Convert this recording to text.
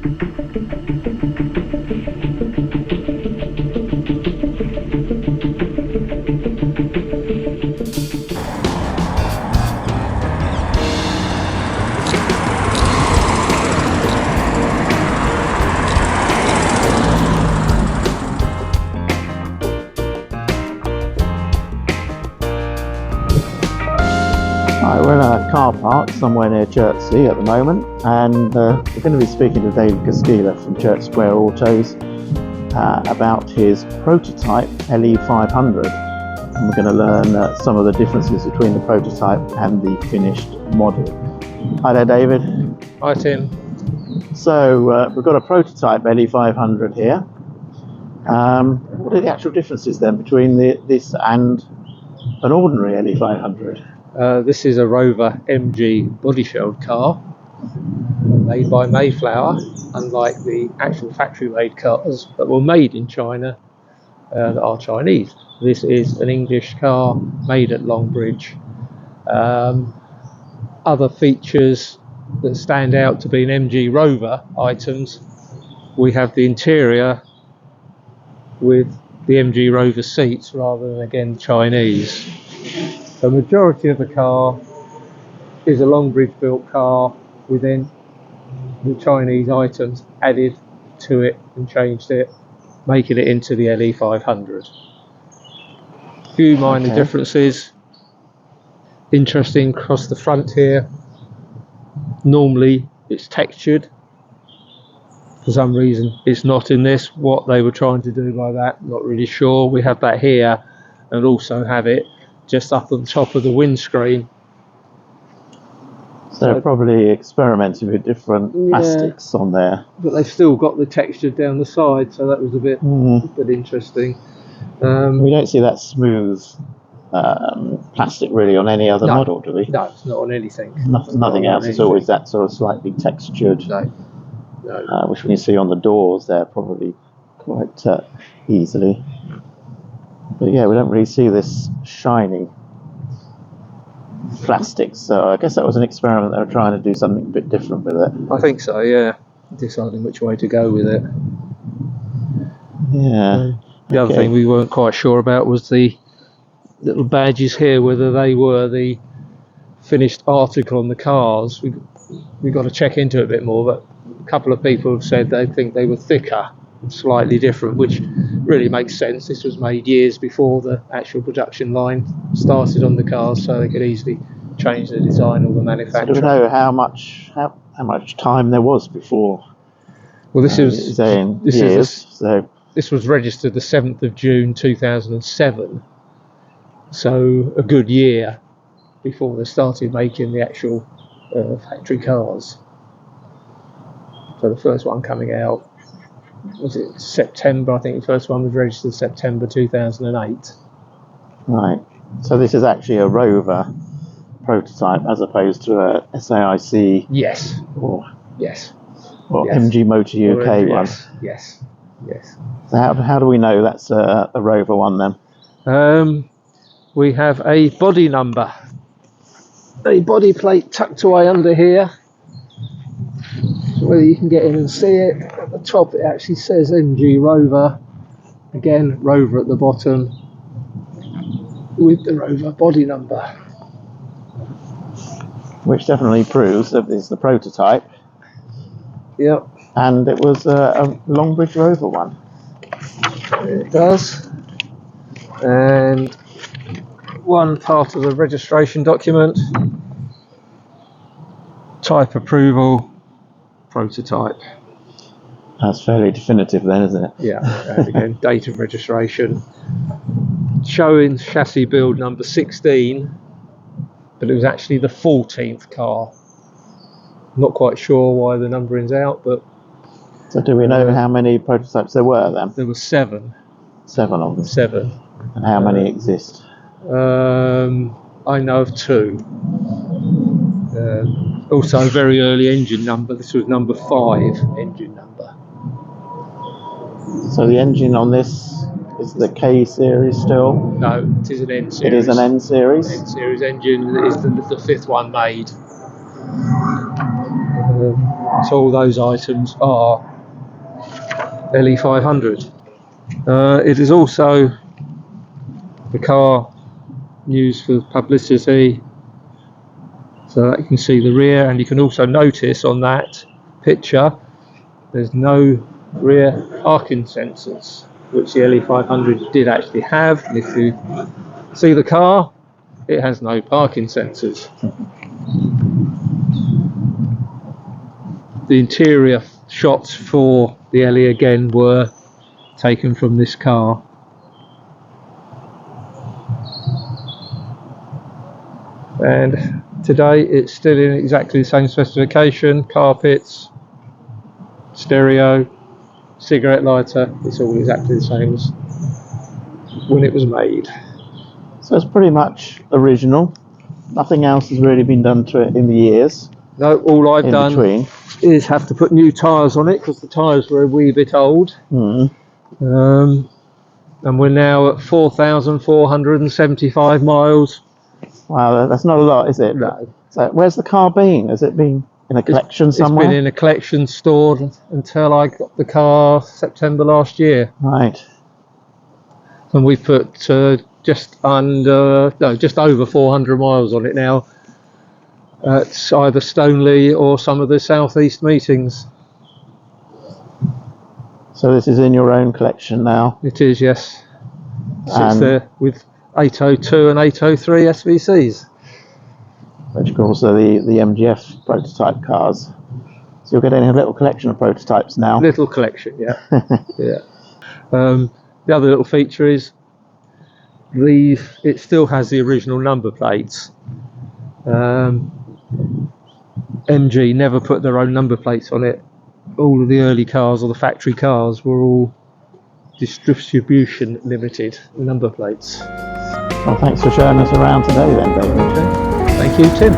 Right, we're in a car park somewhere near Chertsey at the moment, and we're going to be speaking to David Koskela from Church Square Autos about his prototype LE500, and we're going to learn some of the differences between the prototype and the finished model. Hi there, David. Hi, Tim. So we've got a prototype LE500 here. What are the actual differences then between this and an ordinary LE500? This is a Rover MG bodyshelled car made by Mayflower, unlike the actual factory-made cars that were made in China that are Chinese. This is an English car made at Longbridge. Other features that stand out to be an MG Rover items: we have the interior with the MG Rover seats rather than, again, Chinese. The majority of the car is a Longbridge built car with then the Chinese items added to it and changed it, making it into the LE500. Few minor differences. Interesting across the front here. Normally it's textured. For some reason it's not in this. What they were trying to do by that, not really sure. We have that here, and also have it just up on top of the windscreen. So they're probably experimenting with different plastics on there. But they've still got the texture down the side, so that was a bit interesting. We don't see that smooth plastic really on any other model, do we? No, it's not on anything. Nothing else. It's always that sort of slightly textured, which when you see on the doors there probably quite easily. But yeah, we don't really see this shiny plastic, so I guess that was an experiment. They were trying to do something a bit different with it. I think so, yeah. Deciding which way to go with it. Yeah. The other thing we weren't quite sure about was the little badges here, whether they were the finished article on the cars. We got to check into it a bit more, but a couple of people have said they think they were thicker and slightly different, which really makes sense. This was made years before the actual production line started on the cars, so they could easily change the design or the manufacturer. So do we know how much time there was before? Well, this was registered the 7th of June 2007, so a good year before they started making the actual factory cars. So the first one coming out, was it September? I think the first one was registered September 2008. Right. So this is actually a Rover prototype as opposed to a SAIC. Yes. Or MG Motor UK one. Yes. So how do we know that's a Rover one then? We have a body number, a body plate tucked away under here. Whether you can get in and see it, at the top it actually says MG Rover, again Rover at the bottom with the Rover body number, which definitely proves that it's the prototype. Yep. And it was a Longbridge Rover one. It does. And one part of the registration document, type approval, prototype. That's fairly definitive then, isn't it? Yeah, and again, date of registration, showing chassis build number 16, but it was actually the 14th car. Not quite sure why the numbering's out, but... So do we know how many prototypes there were then? There were 7. 7 of them? 7. And how many exist? I know of 2. Also a very early engine number. This was number 5 engine number. So the engine on this is the K series still? No, it is an N series. It is an N series? N series engine is the 5th one made. So all those items are LE500. It is also the car used for publicity, so that you can see the rear, and you can also notice on that picture there's no rear parking sensors, which the LE500 did actually have. And if you see the car, it has no parking sensors. The interior shots for the LE again were taken from this car. And today it's still in exactly the same specification: carpets, stereo, cigarette lighter. It's all exactly the same as when it was made. So it's pretty much original. Nothing else has really been done to it in the years. No, all I've in done between. is have to put new tyres on it because the tyres were a wee bit old. Mm. And we're now at 4,475 miles. Wow, that's not a lot, is it? No. So where's the car been? Has it been in a collection somewhere? It's been in a collection stored until I got the car September last year. Right. And we've put just over 400 miles on it now at either Stoneleigh or some of the southeast meetings. So this is in your own collection now? It is, yes. Sits there with 802 and 803 SVCs. Which of course are the MGF prototype cars. So you're getting a little collection of prototypes now. Little collection, yeah. Yeah. The other little feature is it still has the original number plates. MG never put their own number plates on it. All of the early cars, or the factory cars, were all distribution limited number plates. Well, thanks for showing us around today then, David. Okay. Thank you, Tim.